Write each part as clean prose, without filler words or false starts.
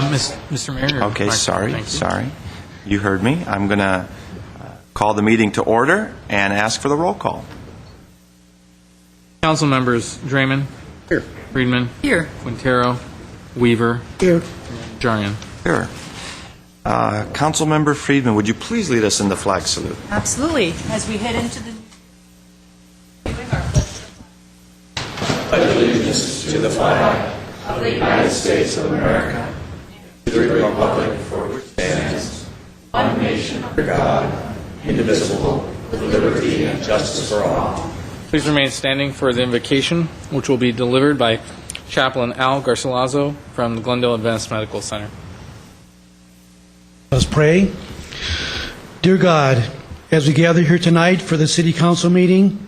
Mr. Mayor. Okay, sorry. Thank you. You heard me. I'm going to call the meeting to order and ask for the roll call. Council members Draymond. Here. Friedman. Here. Quintero. Weaver. Here. Jarian. Here. Councilmember Friedman, would you please lead us in the flag salute? Absolutely. As we head into the allegiance to the flag of the United States of America, to the republic for which it stands, one nation under God, indivisible, with liberty and justice for all. Please remain standing for the invocation, which will be delivered by Chaplain Al Garcilaso from the Glendale Advanced Medical Center. Let's pray. Dear God, as we gather here tonight for the City Council meeting,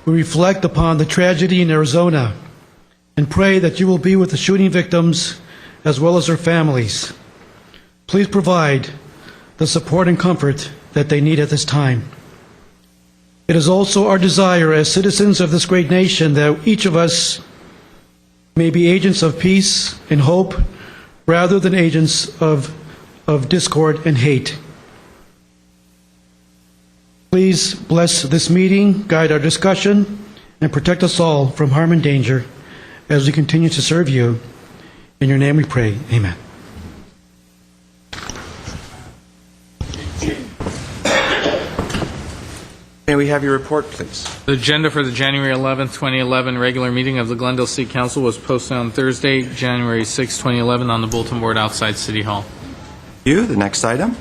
we reflect upon the tragedy in Arizona and pray that you will be with the shooting victims as well as their families. Please provide the support and comfort that they need at this time. It is also our desire as citizens of this great nation that each of us may be agents of peace and hope rather than agents of discord and hate. Please bless this meeting, guide our discussion, and protect us all from harm and danger as we continue to serve you. In your name we pray. Amen. May we have your report, please? The agenda for the January 11th, 2011 regular meeting of the Glendale City Council was posted on Thursday, January 6, 2011 on the bulletin board outside City Hall. The next item.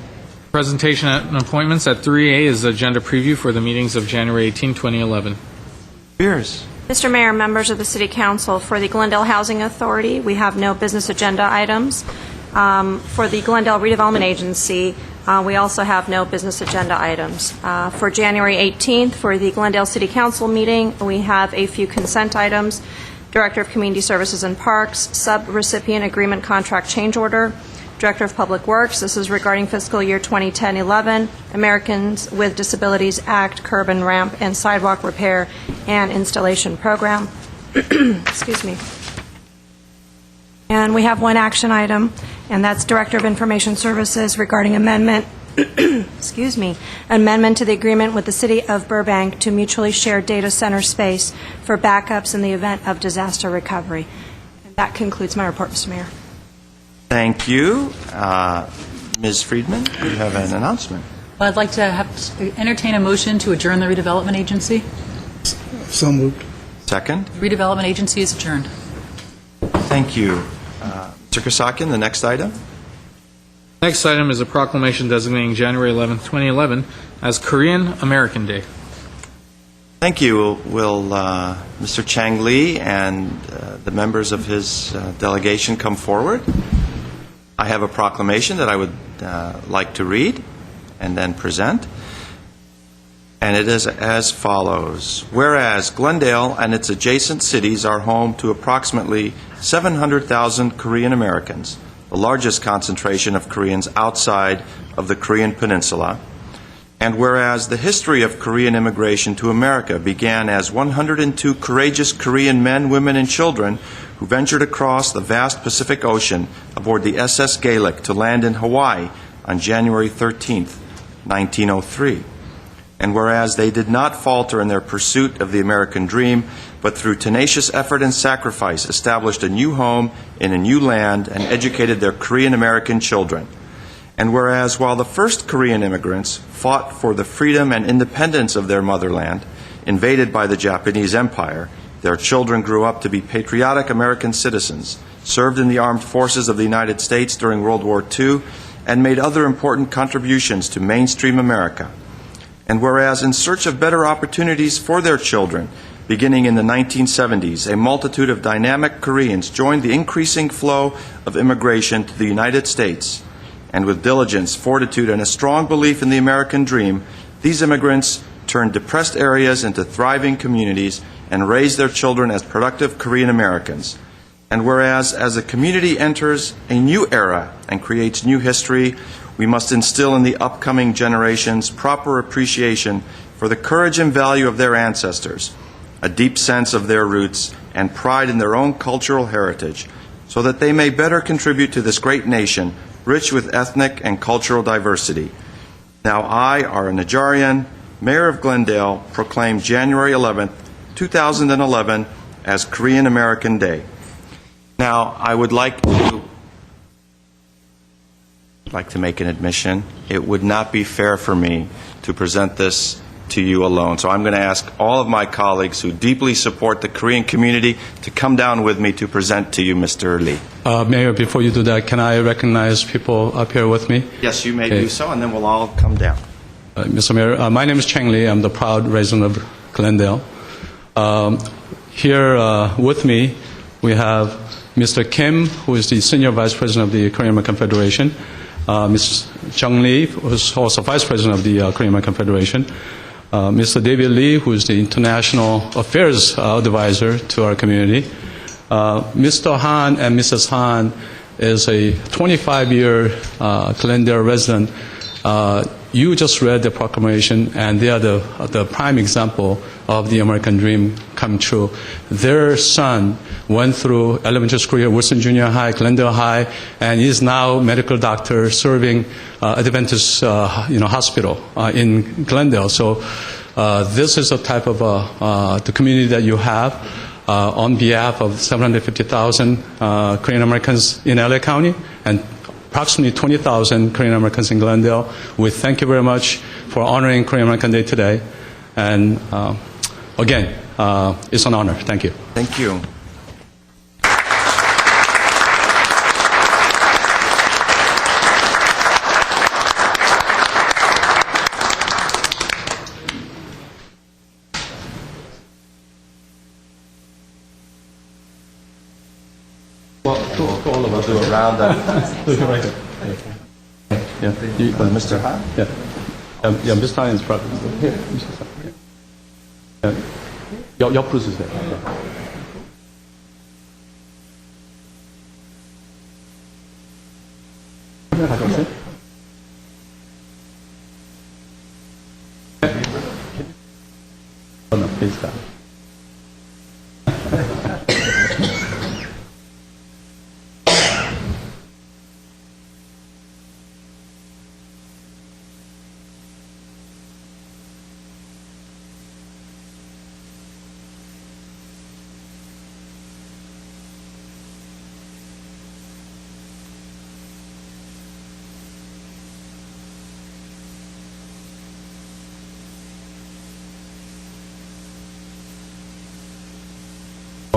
Presentation and appointments at 3A is the agenda preview for the meetings of January 18, 2011. Beers. Mr. Mayor, members of the City Council, for the Glendale Housing Authority, we have no business agenda items. For the Glendale Redevelopment Agency, we also have no business agenda items. For January 18th, for the Glendale City Council meeting, we have a few consent items. Director of Community Services and Parks, sub-recipient agreement contract change order. Director of Public Works, this is regarding fiscal year 2010-11, Americans with Disabilities Act, curb and ramp and sidewalk repair and installation program. Excuse me. And we have one action item, and that's Director of Information Services regarding amendment, excuse me, amendment to the agreement with the City of Burbank to mutually share data center space for backups in the event of disaster recovery. And that concludes my report, Mr. Mayor. Thank you. Ms. Friedman, you have an announcement. Well, I'd like to entertain a motion to adjourn the redevelopment agency. So moved. Second. The redevelopment agency is adjourned. Thank you. Mr. Kasakian, the next item. Next item is a proclamation designating January 11th, 2011 as Korean American Day. Thank you. Will Mr. Chang Lee and the members of his delegation come forward? I have a proclamation that I would like to read and then present. And it is as follows. Whereas Glendale and its adjacent cities are home to approximately 700,000 Korean Americans, the largest concentration of Koreans outside of the Korean Peninsula. And whereas the history of Korean immigration to America began as 102 courageous Korean men, women, and children who ventured across the vast Pacific Ocean aboard the SS Gaelic to land in Hawaii on January 13, 1903. And whereas they did not falter in their pursuit of the American dream, but through tenacious effort and sacrifice established a new home in a new land and educated their Korean American children. And whereas while the first Korean immigrants fought for the freedom and independence of their motherland, invaded by the Japanese Empire, their children grew up to be patriotic American citizens, served in the armed forces of the United States during World War II, and made other important contributions to mainstream America. And whereas in search of better opportunities for their children, beginning in the 1970s, a multitude of dynamic Koreans joined the increasing flow of immigration to the United States. And with diligence, fortitude, and a strong belief in the American dream, these immigrants turned depressed areas into thriving communities and raised their children as productive Korean Americans. And whereas as a community enters a new era and creates new history, we must instill in the upcoming generations proper appreciation for the courage and value of their ancestors, a deep sense of their roots, and pride in their own cultural heritage, so that they may better contribute to this great nation, rich with ethnic and cultural diversity. Now I, R. Najarian, Mayor of Glendale, proclaim January 11th, 2011 as Korean American Day. Now, I would like to make an admission. It would not be fair for me to present this to you alone. So I'm going to ask all of my colleagues who deeply support the Korean community to come down with me to present to you Mr. Lee. Mayor, before you do that, can I recognize people up here with me? Yes, you may do so, and then we'll all come down. Mr. Mayor, my name is Chang Lee. I'm the proud resident of Glendale. Here with me, we have Mr. Kim, who is the Senior Vice President of the Korean American Federation, Ms. Jung Lee, who is also Vice President of the Korean American Federation, Mr. David Lee, who is the International Affairs Advisor to our community. Mr. Han and Mrs. Han is a 25-year Glendale resident. You just read the proclamation, and they are the prime example of the American dream come true. Their son went through elementary school here, Wilson Junior High, Glendale High, and is now medical doctor serving Adventist hospital in Glendale. So this is a type of the community that you have on behalf of 750,000 Korean Americans in LA County and approximately 20,000 Korean Americans in Glendale. We thank you very much for honoring Korean American Day today. And again, it's an honor. Thank you. Thank you. To all of us. Do a round of Right. Yeah. Mr. Han. Yeah. Yeah, Mr. Han is probably here. Yeah. 옆으로 주세요. 카메라 가져왔어요? No, please stop.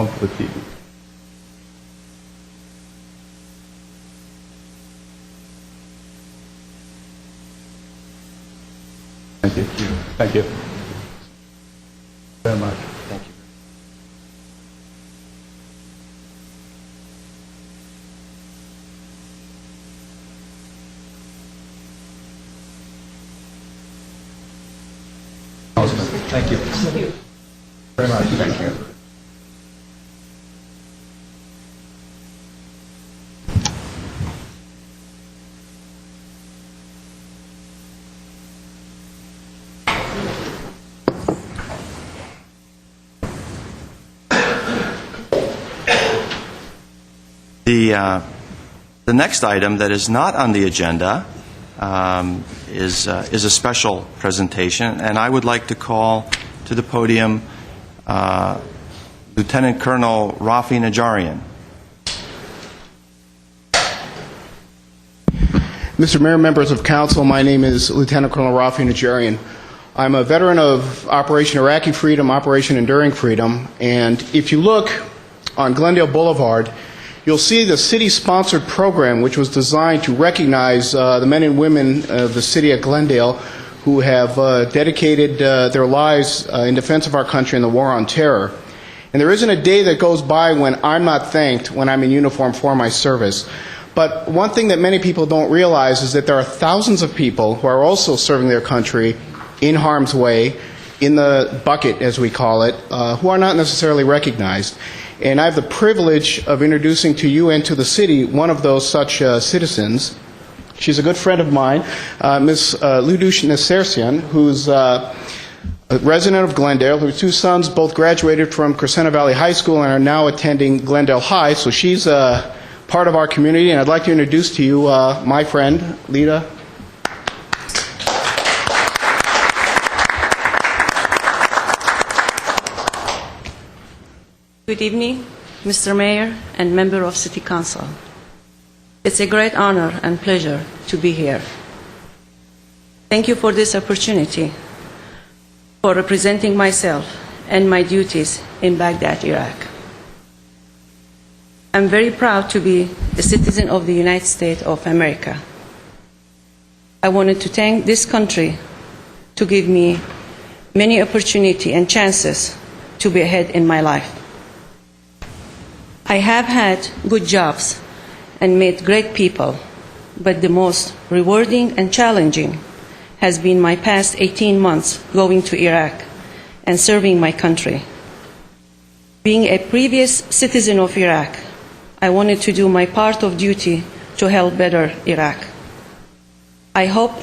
For the TV. Thank you. Thank you very much. Thank you. Thank you. Very much. Thank you. The next item that is not on the agenda is a special presentation, and I would like to call to the podium Lieutenant Colonel Rafi Najarian. Mr. Mayor, members of council, my name is Lieutenant Colonel Rafi Najarian. I'm a veteran of Operation Iraqi Freedom, Operation Enduring Freedom, and if you look on Glendale Boulevard, you'll see the city-sponsored program which was designed to recognize the men and women of the city of Glendale who have dedicated their lives in defense of our country in the war on terror. And there isn't a day that goes by when I'm not thanked when I'm in uniform for my service. But one thing that many people don't realize is that there are thousands of people who are also serving their country in harm's way, in the bucket, as we call it, who are not necessarily recognized. And I have the privilege of introducing to you and to the city one of those such citizens. She's a good friend of mine, Ms. Ludush Nesersian, who's a resident of Glendale, whose two sons both graduated from Crescenta Valley High School and are now attending Glendale High. So she's part of our community, and I'd like to introduce to you my friend, Lita. Good evening, Mr. Mayor and member of City Council. It's a great honor and pleasure to be here. Thank you for this opportunity for representing myself and my duties in Baghdad, Iraq. I'm very proud to be a citizen of the United States of America. I wanted to thank this country to give me many opportunities and chances to be ahead in my life. I have had good jobs and met great people, but the most rewarding and challenging has been my past 18 months going to Iraq and serving my country. Being a previous citizen of Iraq, I wanted to do my part of duty to help better Iraq. I hope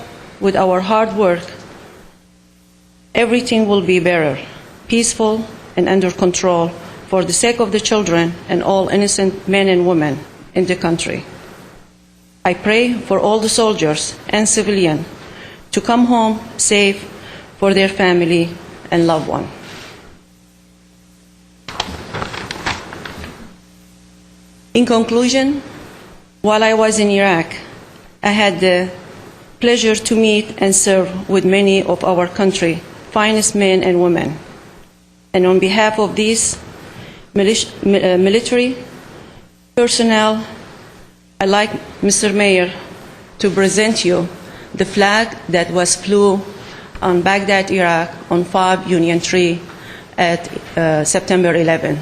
with our hard work, everything will be better, peaceful, and under control for the sake of the children and all innocent men and women in the country. I pray for all the soldiers and civilians to come home safe for their family and loved ones. In conclusion, while I was in Iraq, I had the pleasure to meet and serve with many of our country's finest men and women. And on behalf of these military personnel, I'd like, Mr. Mayor, to present you the flag that was flew on Baghdad, Iraq on 5 Union Tree at September 11.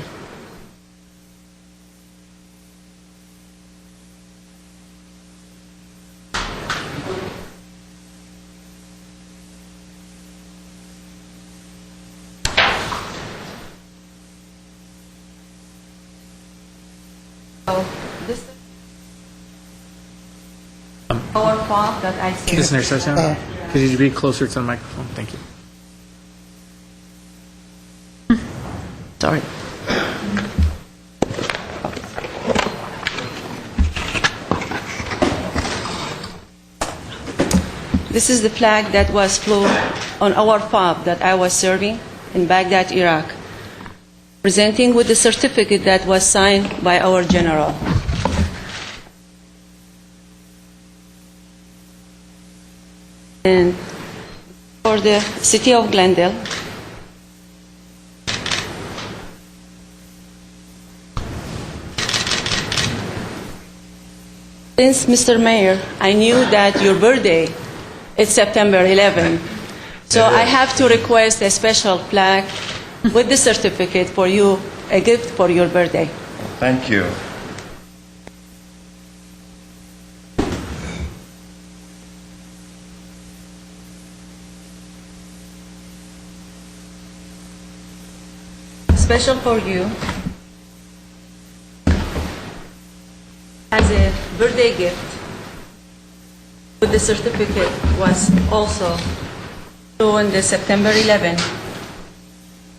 So this is our flag that I see. Ms. Narcisson, could you be closer to the microphone? Thank you. Sorry. This is the flag that was flown on our FOB that I was serving in Baghdad, Iraq, presenting with the certificate that was signed by our general. And for the city of Glendale, since, Mr. Mayor, I knew that your birthday is September 11, so I have to request a special plaque with the certificate for you, a gift for your birthday. Thank you. Special for you as a birthday gift with the certificate was also on the September 11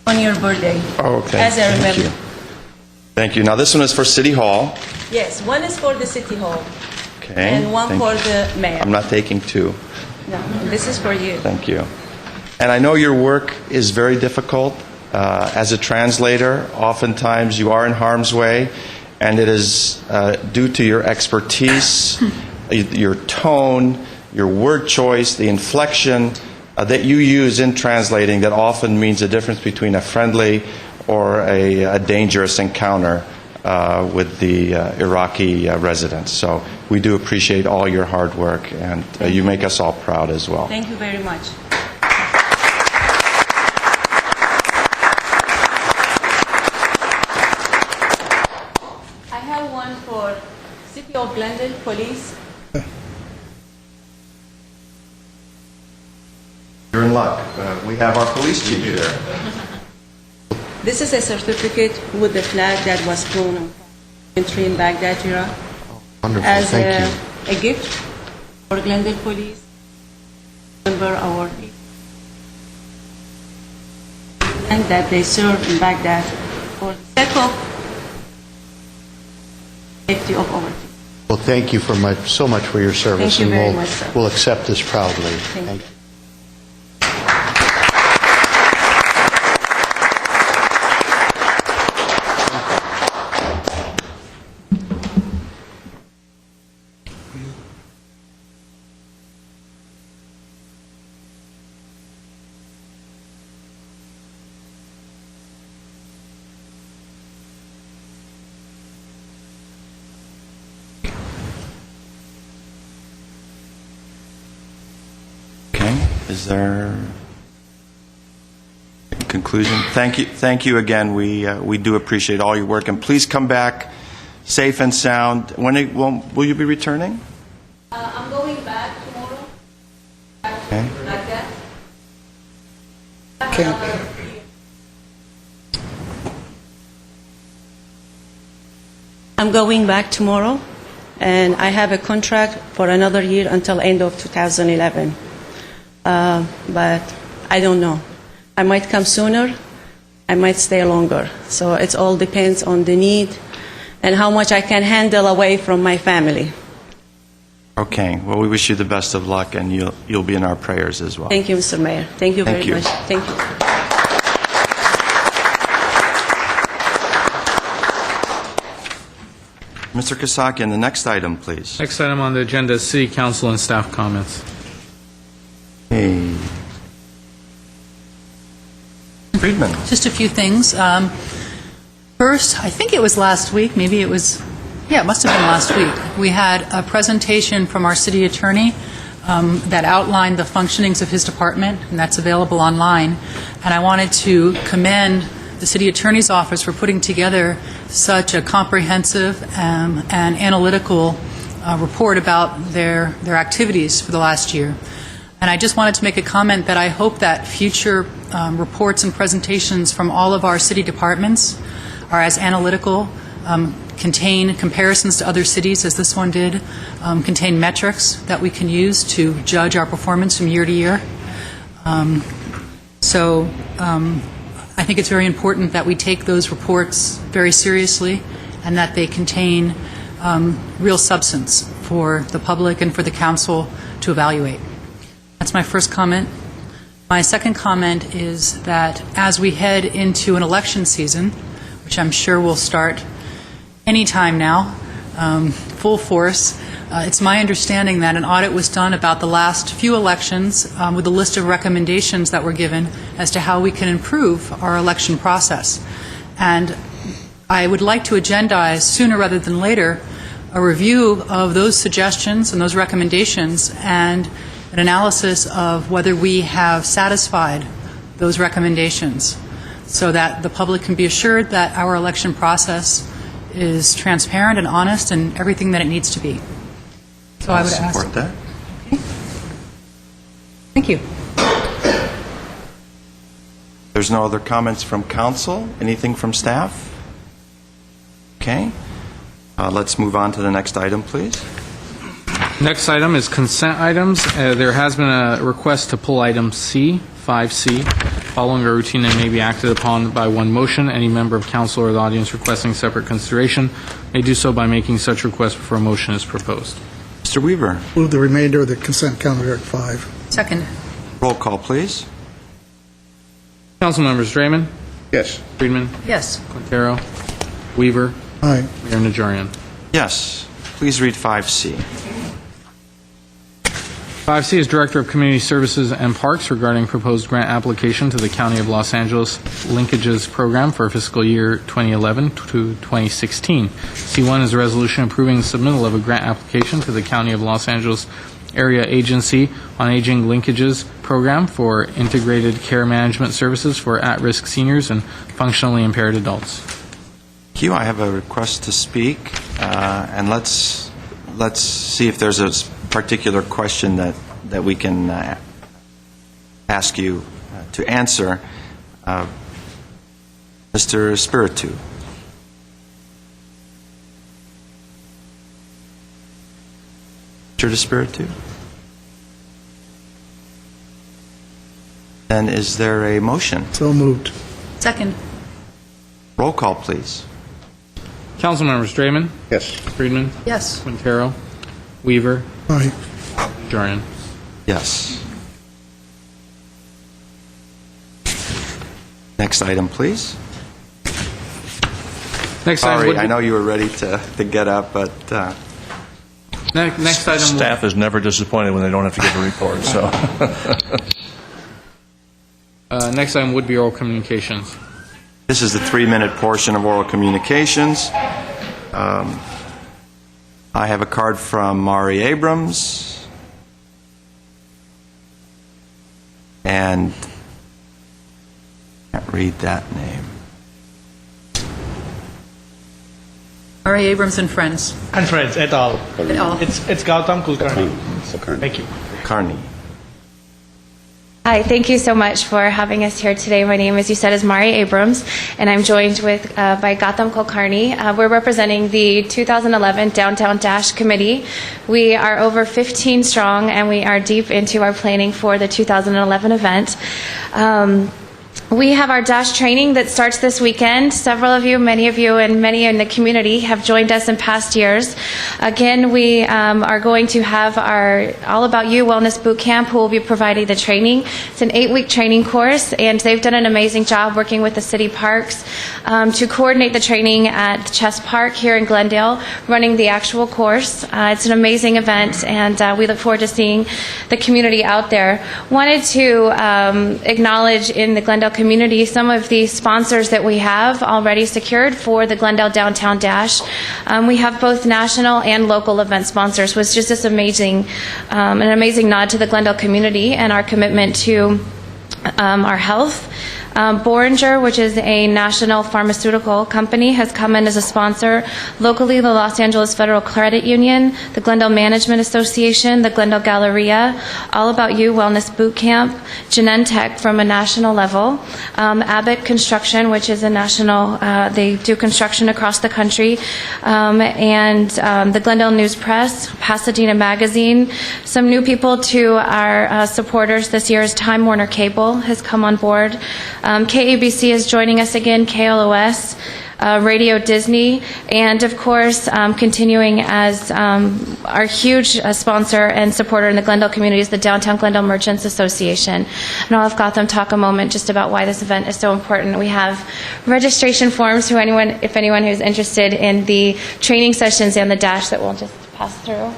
on your birthday. Okay. As I Thank remember. you. Thank you. Now this one is for City Hall. Yes, one is for the city hall Okay. and one Thank for you. the mayor. I'm not taking two. No, this is for you. Thank you. And I know your work is very difficult. As a translator, oftentimes you are in harm's way, and it is due to your expertise, your tone, your word choice, the inflection that you use in translating that often means the difference between a friendly or a dangerous encounter with the Iraqi residents. So we do appreciate all your hard work, and you make us all proud as well. Thank you very much. I have one for City of Glendale Police. You're in luck. We have our police chief here. This is a certificate with the flag that was flown on entry in Baghdad, Iraq. Wonderful, As thank you. a gift for Glendale Police. Remember our and that they serve in Baghdad for the sake of safety of our people. Well, thank you so much for your service. Thank you very and much, sir. we'll accept this proudly. Thank you. Okay, is there a conclusion? Thank you again. We do appreciate all your work, and please come back safe and sound. Will you be returning? I'm going back tomorrow. Okay. Like that? I'm going back tomorrow, and I have a contract for another year until end of 2011. But I don't know. I might come sooner. I might stay longer. So it all depends on the need and how much I can handle away from my family. Okay. Well, we wish you the best of luck, and you'll be in our prayers as well. Thank you, Mr. Mayor. Thank you very much. Thank you. Mr. Kasakian, the next item, please. Next item on the agenda is City Council and staff comments. Hey. Friedman. Just a few things. First, I think it was last week, maybe it was, it must have been last week. We had a presentation from our city attorney that outlined the functionings of his department, and that's available online. And I wanted to commend the city attorney's office for putting together such a comprehensive and analytical report about their activities for the last year. And I just wanted to make a comment that I hope that future reports and presentations from all of our city departments are as analytical, contain comparisons to other cities as this one did, contain metrics that we can use to judge our performance from year to year. I think it's very important that we take those reports very seriously and that they contain real substance for the public and for the council to evaluate. That's my first comment. My second comment is that as we head into an election season, which I'm sure will start any time now, full force, it's my understanding that an audit was done about the last few elections with a list of recommendations that were given as to how we can improve our election process. And I would like to agendize sooner rather than later a review of those suggestions and those recommendations and an analysis of whether we have satisfied those recommendations so that the public can be assured that our election process is transparent and honest and everything that it needs to be. So I would ask. Support that. Okay. Thank you. There's no other comments from council? Anything from staff? Okay. Let's move on to the next item, please. Next item is consent items. There has been a request to pull item C, 5C. Following a routine that may be acted upon by one motion, any member of council or the audience requesting separate consideration may do so by making such request before a motion is proposed. Mr. Weaver. Move the remainder of the consent calendar at 5. Second. Roll call, please. Council members Draymond, Yes. Friedman, Yes. Quintero, Weaver, Aye. Mayor Najarian. Yes. Please read 5C. 5C is Director of Community Services and Parks regarding proposed grant application to the County of Los Angeles Linkages Program for fiscal year 2011 to 2016. C1 is a resolution approving the submittal of a grant application to the County of Los Angeles Area Agency on Aging Linkages Program for integrated care management services for at-risk seniors and functionally impaired adults. Thank you. I have a request to speak, and let's see if there's a particular question that we can ask you to answer. Mr. Spiritu. Mr. Spiritu? Then is there a motion? So moved. Second. Roll call, please. Councilmembers Draymond, Yes. Friedman, Yes. Quintero, Weaver, Aye. Najarian. Yes. Next item, please. Next item Sorry, would I be- know you were ready to get up, but next item. Staff is never disappointed when they don't have to give a report, so. Next item would be oral communications. this is the 3-minute portion of oral communications. I have a card from Mari Abrams. And can't read that name. R.A. Abrams and Friends. And friends, et al. Et al. It's Gautam Kulkarni. Thank you. Carney. Hi, thank you so much for having us here today. My name, as you said, is Mari Abrams, and I'm joined by Gautam Kulkarni. We're representing the 2011 Downtown Dash Committee. We are over 15 strong, and we are deep into our planning for the 2011 event. We have our DASH training that starts this weekend. Several of you, many of you, and many in the community have joined us in past years. Again, we are going to have our All About You Wellness Boot Camp, who will be providing the training. It's an 8-week training course, and they've done an amazing job working with the city parks to coordinate the training at Chess Park here in Glendale, running the actual course. It's an amazing event, and we look forward to seeing the community out there. Wanted to acknowledge in the Glendale community some of the sponsors that we have already secured for the Glendale Downtown Dash. We have both national and local event sponsors, which is just this amazing, an amazing nod to the Glendale community and our commitment to our health. Boehringer, which is a national pharmaceutical company, has come in as a sponsor. Locally, the Los Angeles Federal Credit Union, the Glendale Management Association, the Glendale Galleria, All About You Wellness Boot Camp, Genentech from a national level, Abbott Construction, which is a national, they do construction across the country, and the Glendale News Press, Pasadena Magazine. Some new people to our supporters this year is Time Warner Cable has come on board. KABC is joining us again, KLOS, Radio Disney, and of course, continuing as our huge sponsor and supporter in the Glendale community is the Downtown Glendale Merchants Association. And I'll have Gautam talk a moment just about why this event is so important. We have registration forms for anyone, if anyone who's interested in the training sessions and the dash that we'll just pass through.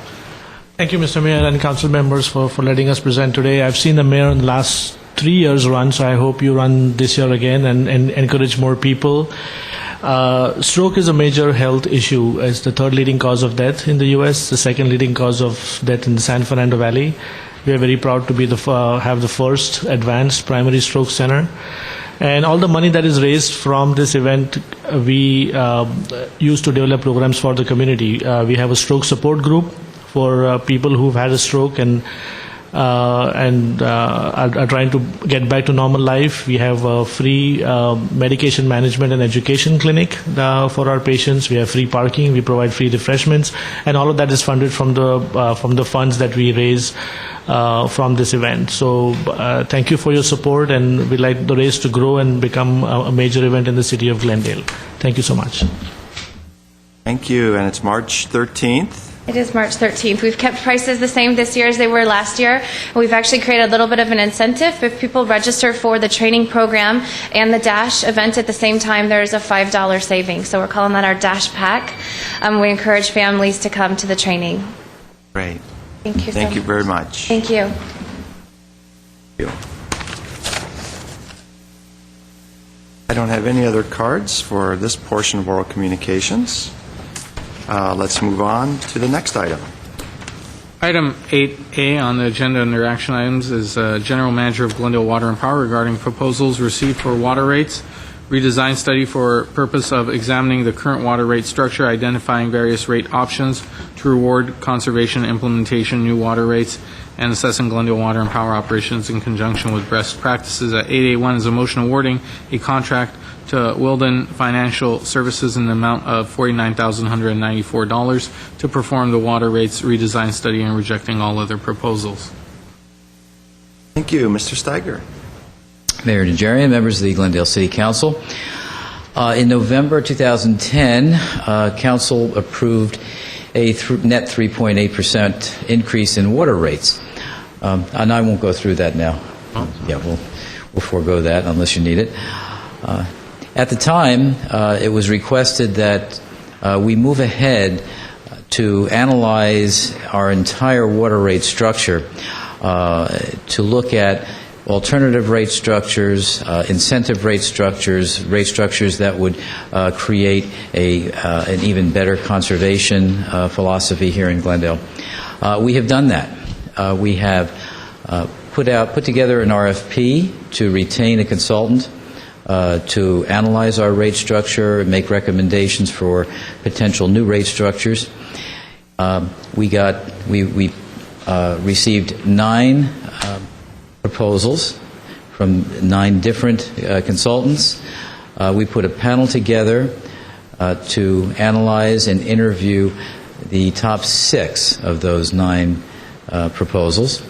Thank you, Mr. Mayor and council members for letting us present today. I've seen the mayor in the last 3 years run, so I hope you run this year again and encourage more people. Stroke is a major health issue. It's the third leading cause of death in the U.S., the second leading cause of death in the San Fernando Valley. We are very proud to be have the first advanced primary stroke center. And all the money that is raised from this event, we use to develop programs for the community. We have a stroke support group for people who've had a stroke and are trying to get back to normal life. We have a free medication management and education clinic for our patients. We have free parking. We provide free refreshments, and all of that is funded from the funds that we raise from this event. So thank you for your support, and we'd like the race to grow and become a major event in the city of Glendale. Thank you so much. Thank you, and it's March 13th. It is March 13th. We've kept prices the same this year as they were last year. We've actually created a little bit of an incentive. If people register for the training program and the DASH event at the same time, there's a $5 saving. So we're calling that our DASH pack. We encourage families to come to the training. Great. Thank you. Thank you very much. Thank you. Thank you. I don't have any other cards for this portion of oral communications. Let's move on to the next item. Item 8A on the agenda under action items is General Manager of Glendale Water and Power regarding proposals received for water rates, redesign study for purpose of examining the current water rate structure, identifying various rate options to reward conservation implementation, new water rates, and assessing Glendale Water and Power operations in conjunction with best practices. 8A1 is a motion awarding a contract to Wilden Financial Services in the amount of $49,194 to perform the water rates redesign study and rejecting all other proposals. Thank you. Mr. Steiger. Mayor Najarian, members of the Glendale City Council. In November 2010, Council approved a net 3.8% increase in water rates. And I won't go through that now. Yeah, we'll forego that unless you need it. At the time, it was requested that we move ahead to analyze our entire water rate structure, to look at alternative rate structures, incentive rate structures that would create an even better conservation philosophy here in Glendale. We have done that. We have put together an RFP to retain a consultant to analyze our rate structure and make recommendations for potential new rate structures. We received 9 proposals from 9 different consultants. We put a panel together to analyze and interview the top 6 of those 9 proposals.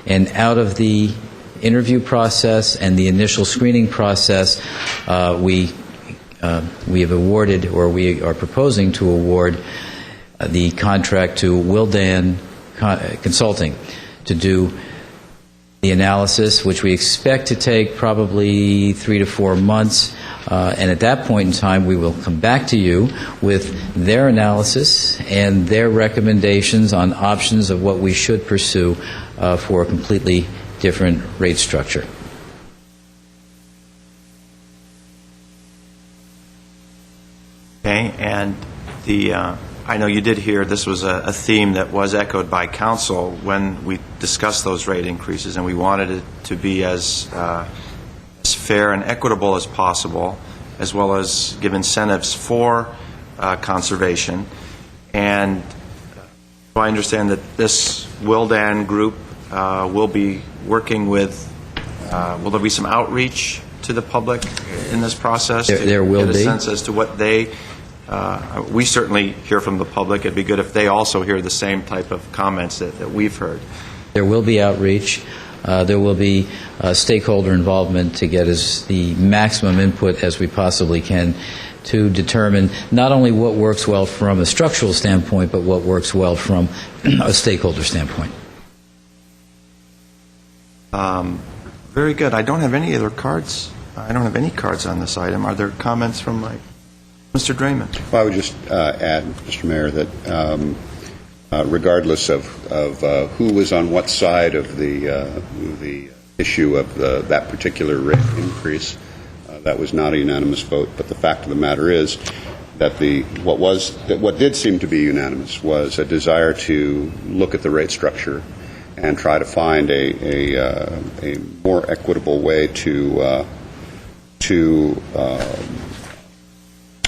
And out of the interview process and the initial screening process, we have awarded, or we are proposing to award, the contract to Willdan Consulting to do the analysis, which we expect to take probably 3 to 4 months. And at that point in time, we will come back to you with their analysis and their recommendations on options of what we should pursue for a completely different rate structure. Okay, and I know you did hear this was a theme that was echoed by Council when we discussed those rate increases, and we wanted it to be as fair and equitable as possible, as well as give incentives for conservation. And I understand that this Willdan group will be working with, will there be some outreach to the public in this process? There will be. Get a sense as to what they, we certainly hear from the public. It'd be good if they also hear the same type of comments that we've heard. There will be outreach. There will be stakeholder involvement to get us the maximum input as we possibly can to determine not only what works well from a structural standpoint, but what works well from a stakeholder standpoint. Very good. I don't have any other cards. I don't have any cards on this item. Are there comments from Mr. Draymond? Well, I would just add, Mr. Mayor, that regardless of who was on what side of the issue of that particular rate increase, that was not a unanimous vote. But the fact of the matter is that what did seem to be unanimous was a desire to look at the rate structure and try to find a more equitable way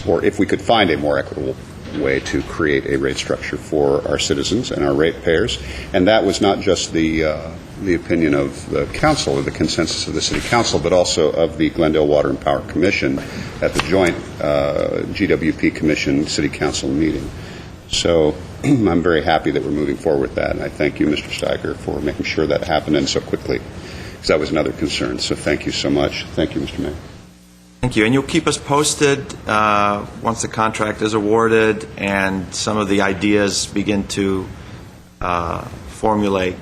or if we could find a more equitable way to create a rate structure for our citizens and our ratepayers. And that was not just the opinion of the council or the consensus of the city council, but also of the Glendale Water and Power Commission at the joint GWP Commission City Council meeting. So I'm very happy that we're moving forward with that, and I thank you, Mr. Steiger, for making sure that happened and so quickly, because that was another concern. So thank you so much. Thank you, Mr. Mayor. Thank you. And you'll keep us posted once the contract is awarded and some of the ideas begin to formulate.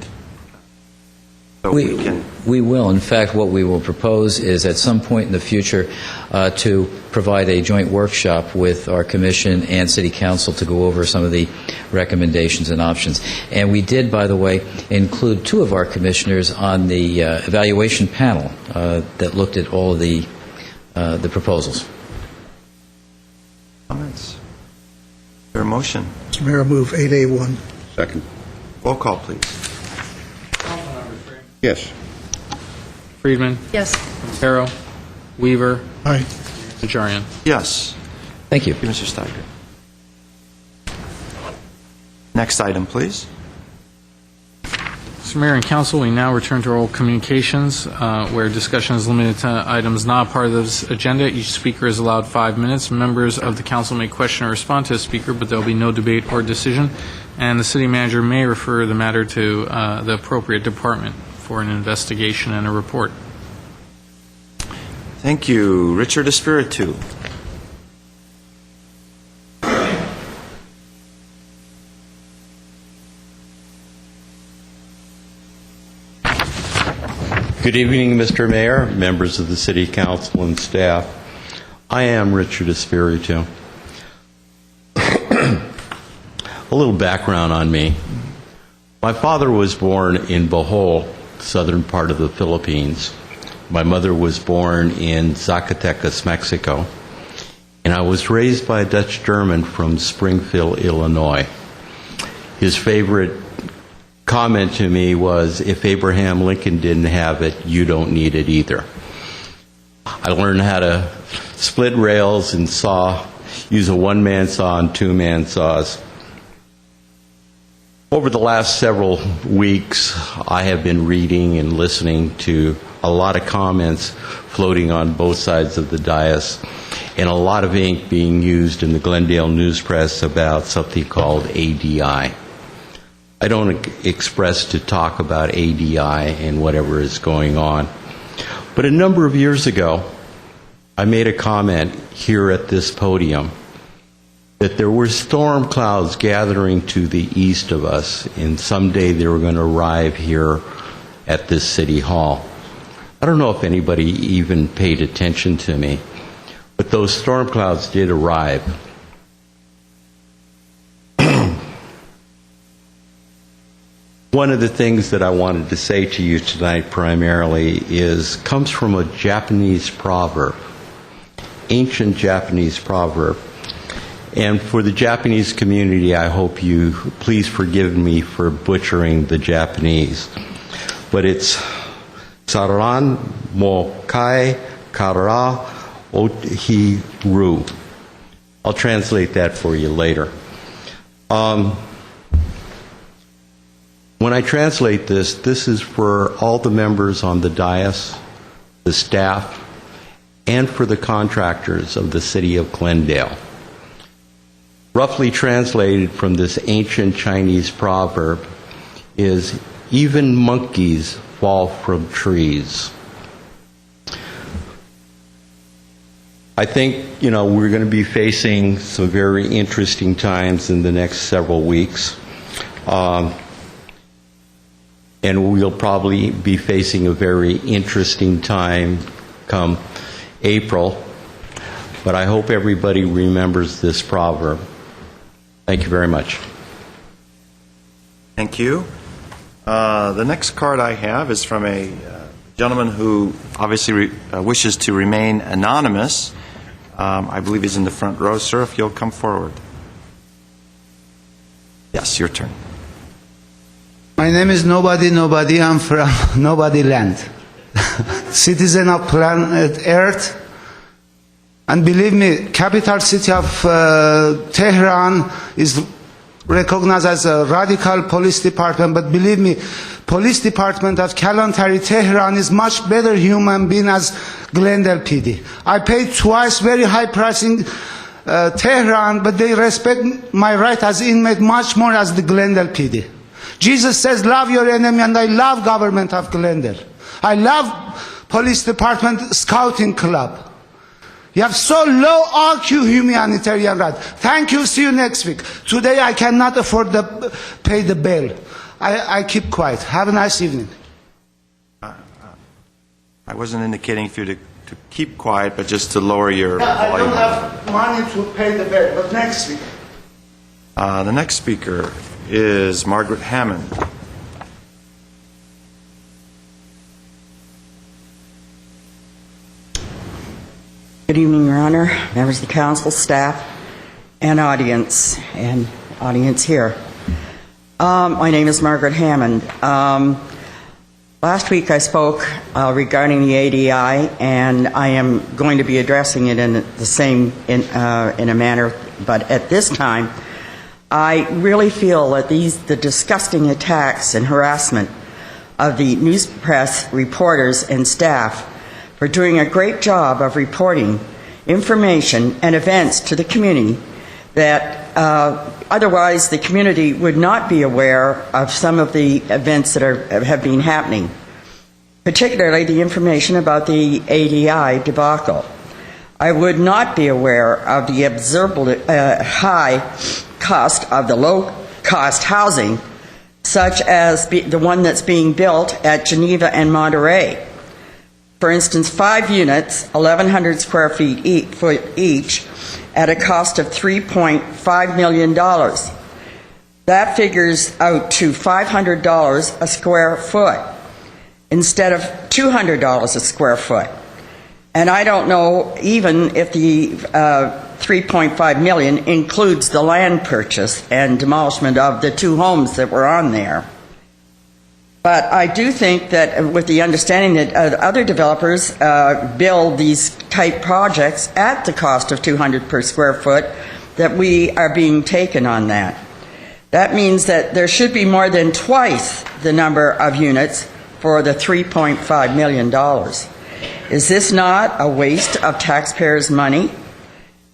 So we will. In fact, what we will propose is at some point in the future to provide a joint workshop with our commission and city council to go over some of the recommendations and options. And we did, by the way, include 2 of our commissioners on the evaluation panel that looked at all of the proposals. Comments? Is there a motion? Mr. Mayor, I move 8A1. Second. Roll call, please. Yes. Friedman. Yes. Harrow. Weaver. Aye. Najarian. Yes. Thank you. Thank you, Mr. Steiger. Next item, please. Mr. Mayor and Council, we now return to oral communications, where discussion is limited to items not part of this agenda. Each speaker is allowed 5 minutes. Members of the council may question or respond to a speaker, but there will be no debate or decision, and the city manager may refer the matter to the appropriate department for an investigation and a report. Thank you. Richard Espiritu. Good evening, Mr. Mayor, members of the City Council and staff. I am Richard Espiritu. A little background on me. My father was born in Bohol, southern part of the Philippines. My mother was born in Zacatecas, Mexico. And I was raised by a Dutch German from Springfield, Illinois. His favorite comment to me was, if Abraham Lincoln didn't have it, you don't need it either. I learned how to split rails and use a one-man saw and two-man saws. Over the last several weeks, I have been reading and listening to a lot of comments floating on both sides of the dais, and a lot of ink being used in the Glendale news press about something called ADI. I don't express to talk about ADI and whatever is going on. But a number of years ago, I made a comment here at this podium that there were storm clouds gathering to the east of us, and someday they were going to arrive here at this city hall. I don't know if anybody even paid attention to me, but those storm clouds did arrive. One of the things that I wanted to say to you tonight primarily comes from a Japanese proverb, ancient Japanese proverb. And for the Japanese community, I hope you please forgive me for butchering the Japanese. But it's Saran mo kai kara ohiru. I'll translate that for you later. When I translate this is for all the members on the dais, the staff, and for the contractors of the city of Glendale. Roughly translated from this ancient Chinese proverb is, even monkeys fall from trees. I think, we're going to be facing some very interesting times in the next several weeks. And we'll probably be facing a very interesting time come April. But I hope everybody remembers this proverb. Thank you very much. Thank you. The next card I have is from a gentleman who obviously wishes to remain anonymous. I believe he's in the front row. Sir, if you'll come forward. Yes, your turn. My name is Nobody. I'm from Nobody Land. Citizen of planet Earth. And believe me, capital city of Tehran is recognized as a radical police department, but believe me, police department of Kalantari, Tehran is much better human being as Glendale PD. I paid twice very high price in Tehran, but they respect my right as inmate much more as the Glendale PD. Jesus says, love your enemy, and I love government of Glendale. I love police department scouting club. You have so low IQ humanitarian right. Thank you, see you next week. Today I cannot afford to pay the bill. I keep quiet. Have a nice evening. I wasn't indicating for you to keep quiet, but just to lower your volume. I don't have money to pay the bill, but next week. The next speaker is Margaret Hammond. Good evening, Your Honor, members of the council, staff, and audience here. My name is Margaret Hammond. Last week I spoke regarding the ADI, and I am going to be addressing it in a manner, but at this time, I really feel that the disgusting attacks and harassment of the news press reporters and staff for doing a great job of reporting information and events to the community that otherwise the community would not be aware of some of the events that have been happening, particularly the information about the ADI debacle. I would not be aware of the observable high cost of the low-cost housing, such as the one that's being built at Geneva and Monterey. For instance, 5 units, 1,100 square foot each, at a cost of $3.5 million. That figures out to $500 a square foot instead of $200 a square foot. And I don't know even if the $3.5 million includes the land purchase and demolishment of the 2 homes that were on there. But I do think that with the understanding that other developers build these type projects at the cost of $200 per square foot, that we are being taken on that. That means that there should be more than twice the number of units for the $3.5 million. Is this not a waste of taxpayers' money?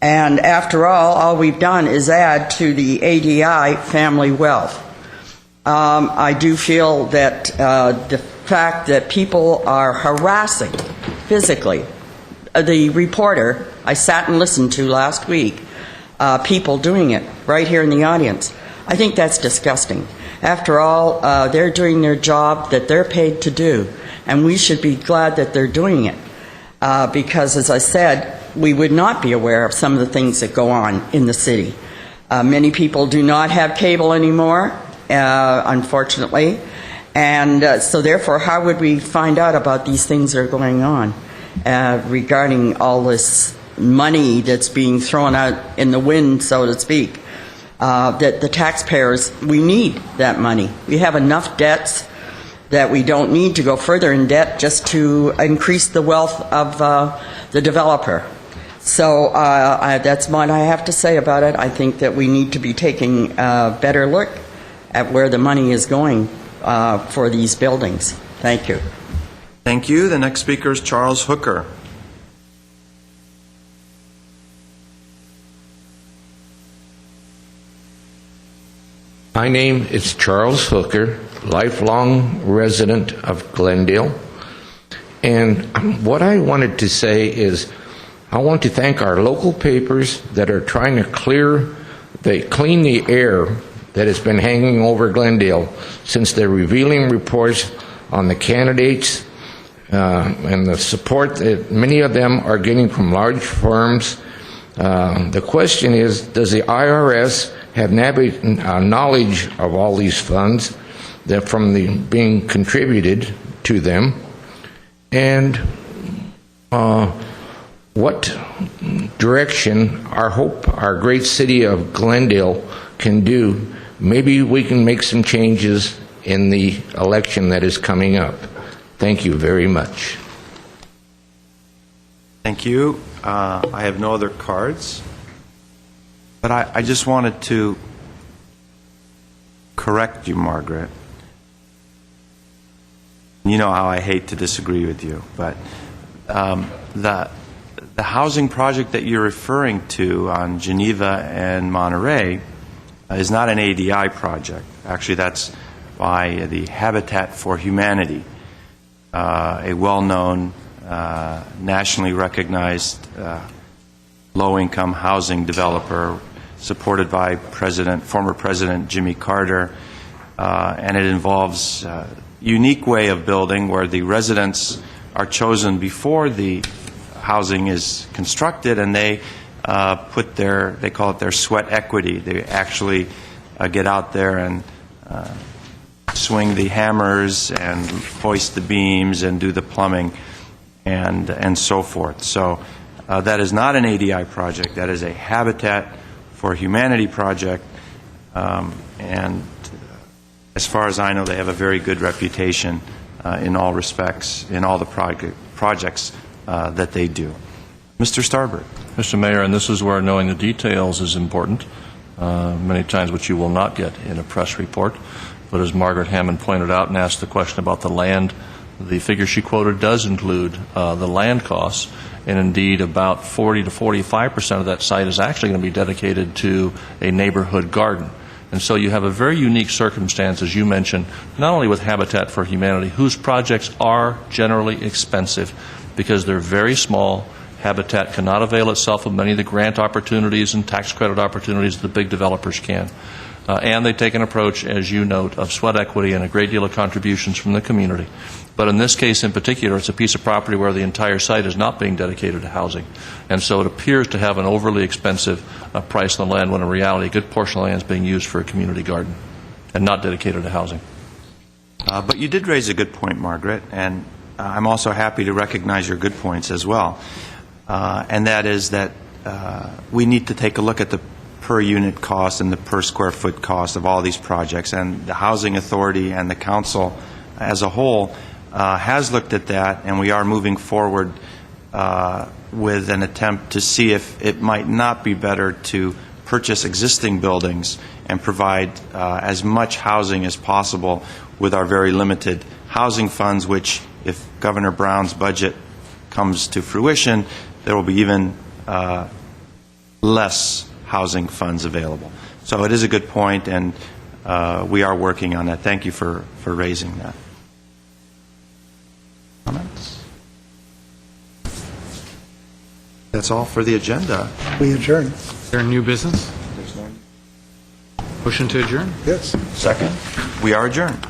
And after all we've done is add to the ADI family wealth. I do feel that the fact that people are harassing physically, the reporter I sat and listened to last week, people doing it right here in the audience, I think that's disgusting. After all, they're doing their job that they're paid to do, and we should be glad that they're doing it because, as I said, we would not be aware of some of the things that go on in the city. Many people do not have cable anymore, unfortunately, and so therefore how would we find out about these things that are going on regarding all this money that's being thrown out in the wind, so to speak, that the taxpayers, we need that money. We have enough debts that we don't need to go further in debt just to increase the wealth of the developer. So that's what I have to say about it. I think that we need to be taking a better look at where the money is going for these buildings. Thank you. Thank you. The next speaker is Charles Hooker. My name is Charles Hooker, lifelong resident of Glendale. And what I wanted to say is I want to thank our local papers that are trying to clean the air that has been hanging over Glendale since they're revealing reports on the candidates and the support that many of them are getting from large firms. The question is, does the IRS have knowledge of all these funds that being contributed to them? And what direction our great city of Glendale can do? Maybe we can make some changes in the election that is coming up. Thank you very much. Thank you. I have no other cards, but I just wanted to correct you, Margaret. You know how I hate to disagree with you, but the housing project that you're referring to on Geneva and Monterey is not an ADI project. Actually, that's by the Habitat for Humanity, a well-known, nationally recognized low-income housing developer supported by former President Jimmy Carter, and it involves a unique way of building where the residents are chosen before the housing is constructed, and they they call it their sweat equity. They actually get out there and swing the hammers and hoist the beams and do the plumbing and so forth. So that is not an ADI project. That is a Habitat for Humanity project. And as far as I know, they have a very good reputation in all respects, in all the projects that they do. Mr. Starbird. Mr. Mayor, and this is where knowing the details is important, many times which you will not get in a press report. But as Margaret Hammond pointed out and asked the question about the land, the figure she quoted does include the land costs, and indeed about 40 to 45% of that site is actually going to be dedicated to a neighborhood garden. And so you have a very unique circumstance, as you mentioned, not only with Habitat for Humanity, whose projects are generally expensive because they're very small. Habitat cannot avail itself of many of the grant opportunities and tax credit opportunities that the big developers can. And they take an approach, as you note, of sweat equity and a great deal of contributions from the community. But in this case in particular, it's a piece of property where the entire site is not being dedicated to housing. And so it appears to have an overly expensive price on the land when in reality a good portion of the land is being used for a community garden and not dedicated to housing. But you did raise a good point, Margaret, and I'm also happy to recognize your good points as well. And that is that we need to take a look at the per unit cost and the per square foot cost of all these projects. And the Housing Authority and the Council as a whole has looked at that, and we are moving forward with an attempt to see if it might not be better to purchase existing buildings and provide as much housing as possible with our very limited housing funds, which, if Governor Brown's budget comes to fruition, there will be even less housing funds available. So it is a good point, and we are working on that. Thank you for raising that. Comments? That's all for the agenda. We adjourn. Is there new business? There's no. Motion to adjourn? Yes. Second. We are adjourned.